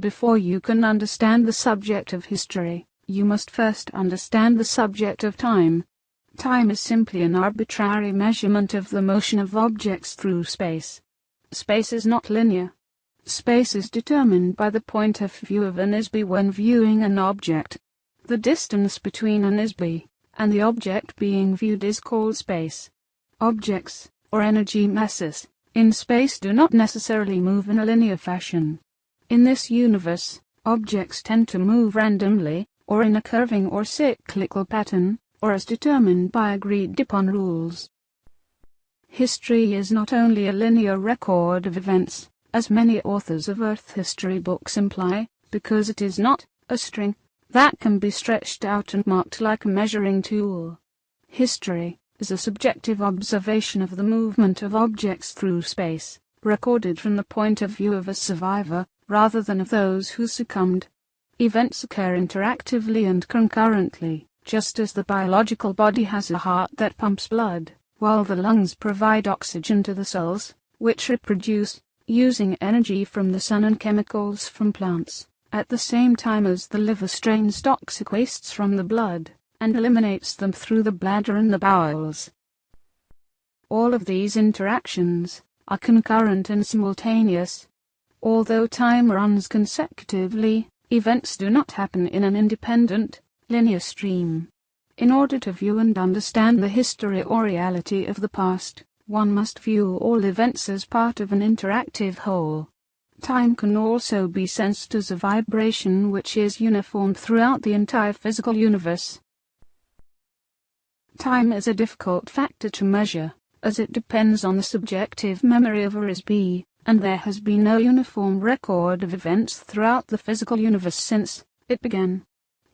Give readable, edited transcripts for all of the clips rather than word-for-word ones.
Before you can understand the subject of history, you must first understand the subject of time. Time is simply an arbitrary measurement of the motion of objects through space. Space is not linear. Space is determined by the point of view of an ISB when viewing an object. The distance between an ISB and the object being viewed is called space. Objects, or energy masses, in space do not necessarily move in a linear fashion. In this universe, objects tend to move randomly, or in a curving or cyclical pattern, or as determined by agreed-upon rules. History is not only a linear record of events, as many authors of Earth history books imply, because it is not a string that can be stretched out and marked like a measuring tool. History is a subjective observation of the movement of objects through space, recorded from the point of view of a survivor, rather than of those who succumbed. Events occur interactively and concurrently, just as the biological body has a heart that pumps blood, while the lungs provide oxygen to the cells, which reproduce, using energy from the sun and chemicals from plants, at the same time as the liver strains toxic wastes from the blood, and eliminates them through the bladder and the bowels. All of these interactions are concurrent and simultaneous. Although time runs consecutively, events do not happen in an independent, linear stream. In order to view and understand the history or reality of the past, one must view all events as part of an interactive whole. Time can also be sensed as a vibration which is uniform throughout the entire physical universe. Time is a difficult factor to measure, as it depends on the subjective memory of a ISB, and there has been no uniform record of events throughout the physical universe since it began.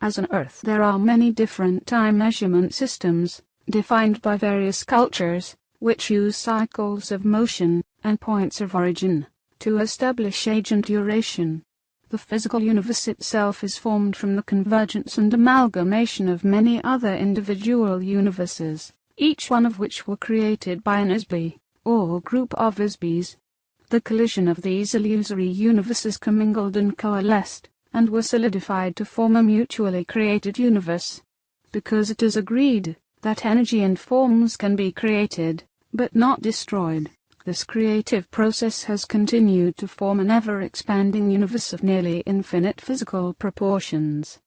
As on Earth, there are many different time measurement systems, defined by various cultures, which use cycles of motion and points of origin to establish age and duration. The physical universe itself is formed from the convergence and amalgamation of many other individual universes, each one of which were created by an ISB, or group of ISBs. The collision of these illusory universes commingled and coalesced, and were solidified to form a mutually created universe. Because it is agreed that energy and forms can be created, but not destroyed, this creative process has continued to form an ever-expanding universe of nearly infinite physical proportions.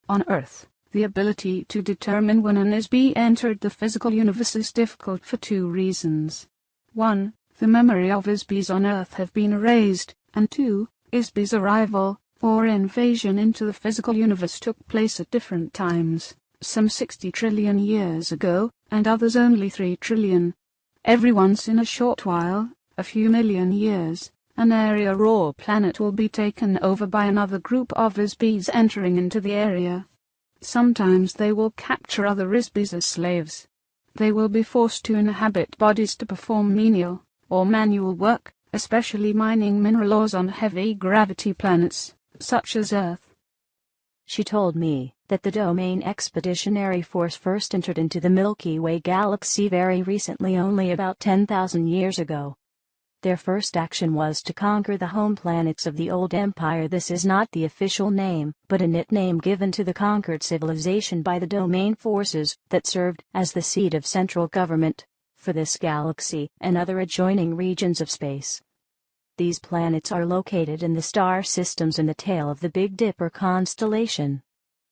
On Earth, the ability to determine when an ISB entered the physical universe is difficult for two reasons. 1. The memory of ISBs on Earth have been erased, and 2. ISBs' arrival, or invasion into the physical universe took place at different times, some 60 trillion years ago, and others only 3 trillion. Every once in a short while, a few million years, an area or planet will be taken over by another group of ISBs entering into the area. Sometimes they will capture other ISBs as slaves. They will be forced to inhabit bodies to perform menial or manual work, especially mining minerals on heavy gravity planets, such as Earth. She told me that the Domain Expeditionary Force first entered into the Milky Way galaxy very recently, only about 10,000 years ago. Their first action was to conquer the home planets of the old empire. This is not the official name, but a nickname given to the conquered civilization by the Domain forces that served as the seat of central government for this galaxy and other adjoining regions of space. These planets are located in the star systems in the tail of the Big Dipper constellation.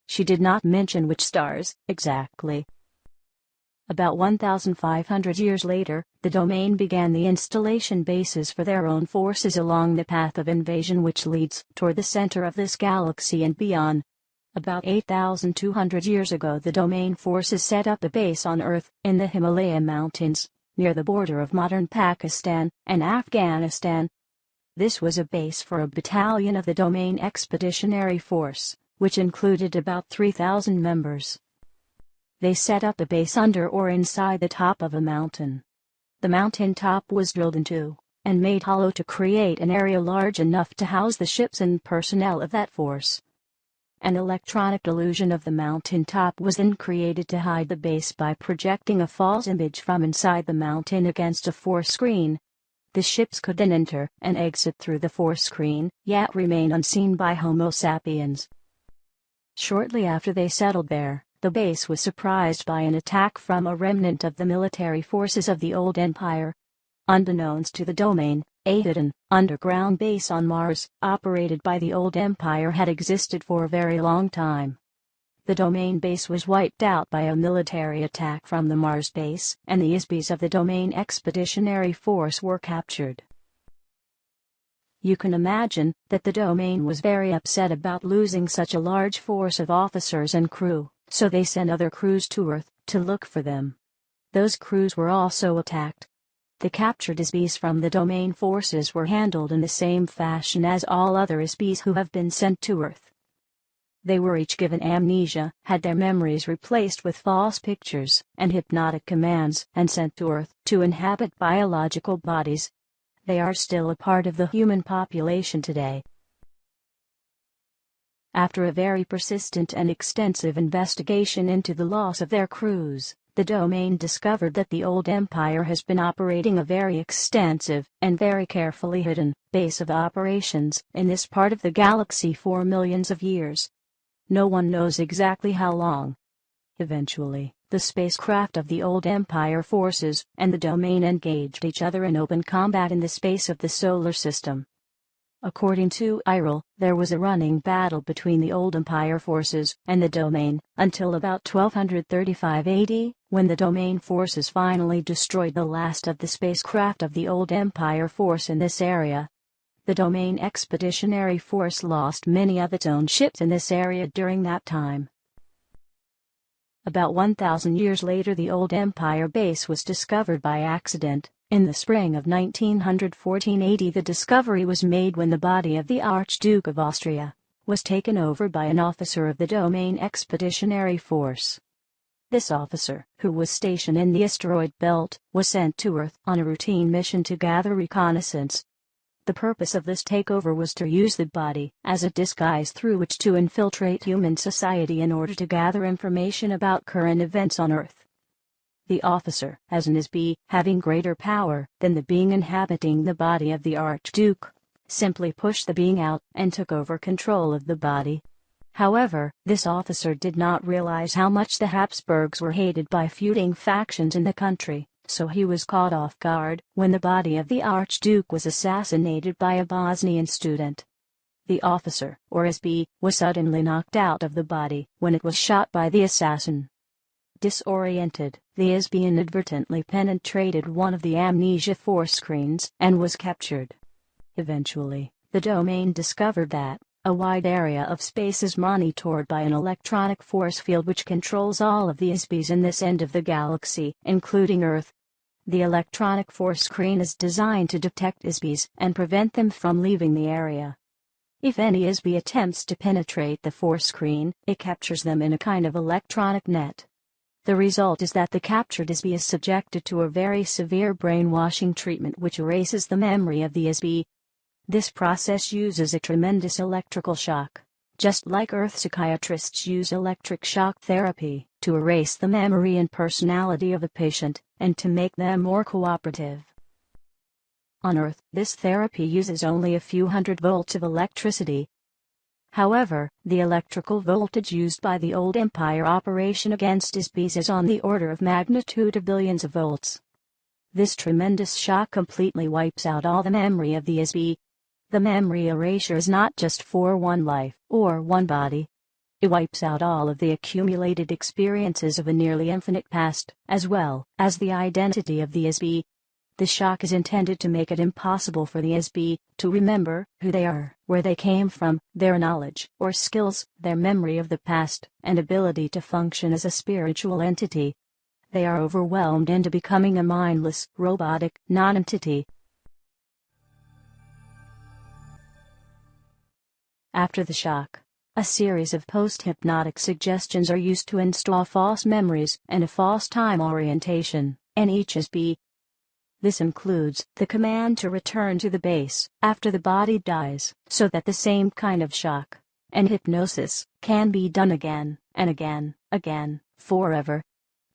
She did not mention which stars, exactly. About 1,500 years later, the Domain began the installation bases for their own forces along the path of invasion which leads toward the center of this galaxy and beyond. About 8,200 years ago, the Domain forces set up a base on Earth in the Himalaya Mountains, near the border of modern Pakistan and Afghanistan. This was a base for a battalion of the Domain Expeditionary Force, which included about 3,000 members. They set up a base under or inside the top of a mountain. The mountain top was drilled into and made hollow to create an area large enough to house the ships and personnel of that force. An electronic illusion of the mountain top was then created to hide the base by projecting a false image from inside the mountain against a force screen. The ships could then enter and exit through the force screen, yet remain unseen by Homo sapiens. Shortly after they settled there, the base was surprised by an attack from a remnant of the military forces of the old empire. Unbeknownst to the domain, a hidden, underground base on Mars, operated by the old empire, had existed for a very long time. The domain base was wiped out by a military attack from the Mars base, and the ISBs of the domain expeditionary force were captured. You can imagine that the domain was very upset about losing such a large force of officers and crew, so they sent other crews to Earth to look for them. Those crews were also attacked. The captured ISBs from the domain forces were handled in the same fashion as all other ISBs who have been sent to Earth. They were each given amnesia, had their memories replaced with false pictures and hypnotic commands, and sent to Earth to inhabit biological bodies. They are still a part of the human population today. After a very persistent and extensive investigation into the loss of their crews, the domain discovered that the old empire has been operating a very extensive and very carefully hidden base of operations in this part of the galaxy for millions of years. No one knows exactly how long. Eventually, the spacecraft of the old empire forces and the domain engaged each other in open combat in the space of the solar system. According to Airl, there was a running battle between the old empire forces and the domain until about 1235 AD, when the domain forces finally destroyed the last of the spacecraft of the old empire force in this area. The domain expeditionary force lost many of its own ships in this area during that time. About 1,000 years later, the old empire base was discovered by accident. In the spring of 1914 AD, the discovery was made when the body of the Archduke of Austria was taken over by an officer of the domain expeditionary force. This officer, who was stationed in the asteroid belt, was sent to Earth on a routine mission to gather reconnaissance. The purpose of this takeover was to use the body as a disguise through which to infiltrate human society in order to gather information about current events on Earth. The officer, as an ISB, having greater power than the being inhabiting the body of the Archduke, simply pushed the being out and took over control of the body. However, this officer did not realize how much the Habsburgs were hated by feuding factions in the country. So he was caught off guard when the body of the Archduke was assassinated by a Bosnian student. The officer, or ISB, was suddenly knocked out of the body when it was shot by the assassin. Disoriented, the ISB inadvertently penetrated one of the amnesia force screens and was captured. Eventually, the domain discovered that a wide area of space is monitored by an electronic force field which controls all of the ISBs in this end of the galaxy, including Earth. The electronic force screen is designed to detect ISBs and prevent them from leaving the area. If any ISB attempts to penetrate the force screen, it captures them in a kind of electronic net. The result is that the captured ISB is subjected to a very severe brainwashing treatment which erases the memory of the ISB. This process uses a tremendous electrical shock, just like Earth psychiatrists use electric shock therapy, to erase the memory and personality of a patient, and to make them more cooperative. On Earth, this therapy uses only a few hundred volts of electricity. However, the electrical voltage used by the old empire operation against ISBs is on the order of magnitude of billions of volts. This tremendous shock completely wipes out all the memory of the ISB. The memory erasure is not just for one life or one body. It wipes out all of the accumulated experiences of a nearly infinite past, as well as the identity of the ISB. The shock is intended to make it impossible for the ISB to remember who they are, where they came from, their knowledge or skills, their memory of the past, and ability to function as a spiritual entity. They are overwhelmed into becoming a mindless, robotic, non-entity. After the shock, a series of post-hypnotic suggestions are used to install false memories and a false time orientation in each ISB. This includes the command to return to the base after the body dies, so that the same kind of shock and hypnosis can be done again and again, forever.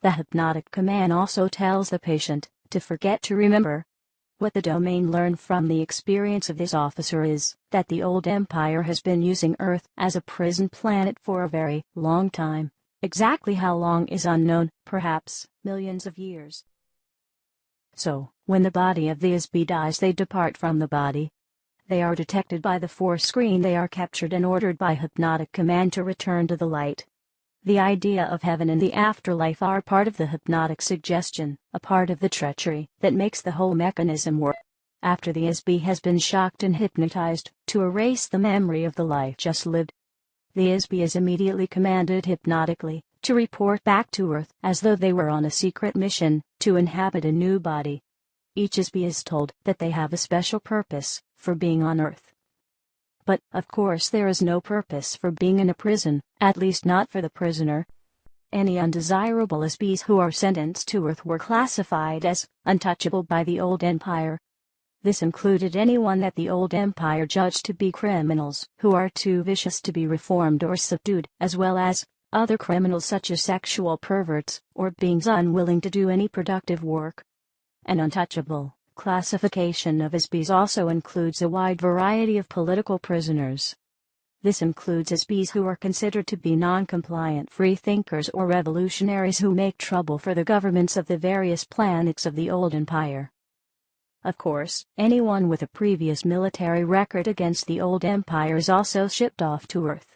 The hypnotic command also tells the patient to forget to remember. What the domain learned from the experience of this officer is that the old empire has been using Earth as a prison planet for a very long time. Exactly how long is unknown, perhaps millions of years. So, when the body of the ISB dies, they depart from the body. They are detected by the force screen, they are captured and ordered by hypnotic command to return to the light. The idea of heaven and the afterlife are part of the hypnotic suggestion, a part of the treachery that makes the whole mechanism work. After the ISB has been shocked and hypnotized to erase the memory of the life just lived, the ISB is immediately commanded hypnotically to report back to Earth as though they were on a secret mission to inhabit a new body. Each ISB is told that they have a special purpose for being on Earth. But, of course, there is no purpose for being in a prison, at least not for the prisoner. Any undesirable ISBs who are sentenced to Earth were classified as untouchable by the old empire. This included anyone that the old empire judged to be criminals who are too vicious to be reformed or subdued, as well as other criminals such as sexual perverts or beings unwilling to do any productive work. An untouchable classification of ISBs also includes a wide variety of political prisoners. This includes ISBs who are considered to be non-compliant freethinkers or revolutionaries who make trouble for the governments of the various planets of the old empire. Of course, anyone with a previous military record against the old empire is also shipped off to Earth.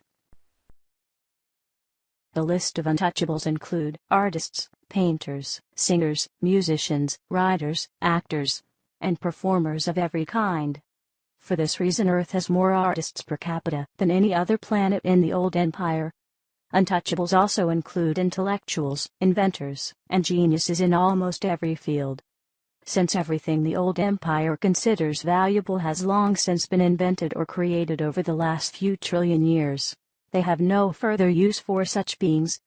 The list of untouchables include artists, painters, singers, musicians, writers, actors, and performers of every kind. For this reason, Earth has more artists per capita than any other planet in the old empire. Untouchables also include intellectuals, inventors, and geniuses in almost every field. Since everything the old empire considers valuable has long since been invented or created over the last few trillion years, they have no further use for such beings.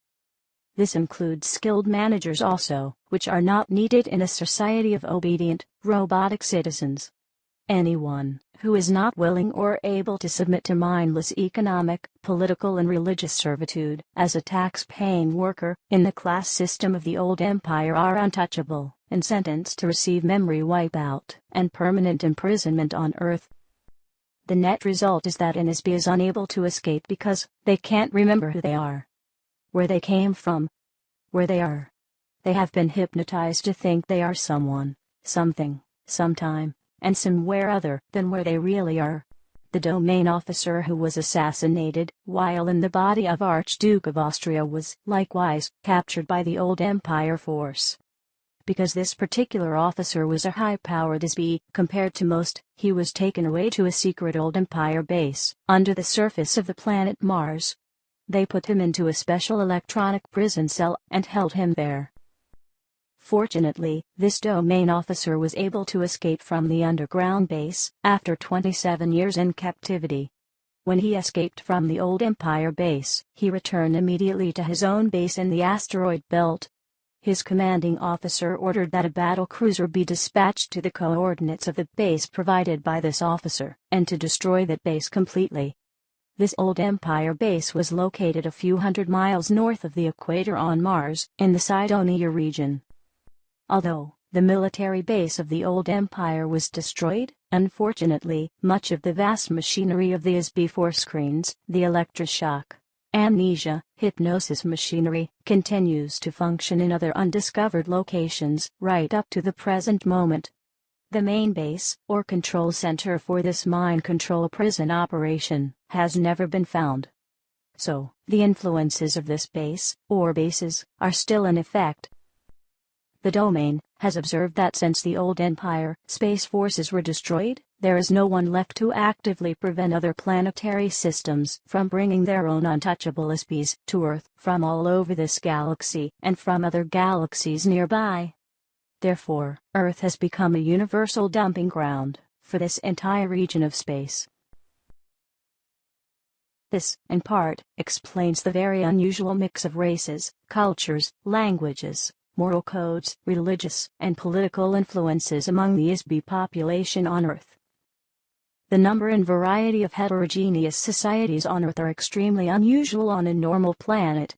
This includes skilled managers also, which are not needed in a society of obedient, robotic citizens. Anyone who is not willing or able to submit to mindless economic, political and religious servitude as a tax-paying worker in the class system of the old empire are untouchable and sentenced to receive memory wipeout and permanent imprisonment on Earth. The net result is that an ISB is unable to escape because they can't remember who they are, where they came from, where they are. They have been hypnotized to think they are someone, something, sometime, and somewhere other than where they really are. The domain officer who was assassinated while in the body of Archduke of Austria was likewise captured by the old empire force. Because this particular officer was a high-powered ISB compared to most, he was taken away to a secret old empire base under the surface of the planet Mars. They put him into a special electronic prison cell and held him there. Fortunately, this domain officer was able to escape from the underground base after 27 years in captivity. When he escaped from the old empire base, he returned immediately to his own base in the asteroid belt. His commanding officer ordered that a battle cruiser be dispatched to the coordinates of the base provided by this officer, and to destroy that base completely. This old empire base was located a few hundred miles north of the equator on Mars, in the Cydonia region. Although the military base of the old empire was destroyed, unfortunately, much of the vast machinery of the ISB force screens, the electroshock, amnesia, hypnosis machinery, continues to function in other undiscovered locations right up to the present moment. The main base, or control center for this mind control prison operation, has never been found. So, the influences of this base, or bases, are still in effect. The domain has observed that since the old empire space forces were destroyed, there is no one left to actively prevent other planetary systems from bringing their own untouchable ISBs to Earth from all over this galaxy and from other galaxies nearby. Therefore, Earth has become a universal dumping ground for this entire region of space. This, in part, explains the very unusual mix of races, cultures, languages, moral codes, religious and political influences among the ISB population on Earth. The number and variety of heterogeneous societies on Earth are extremely unusual on a normal planet.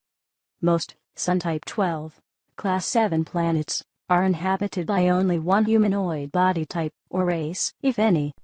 Most Sun-type 12, Class 7 planets are inhabited by only one humanoid body type, or race, if any.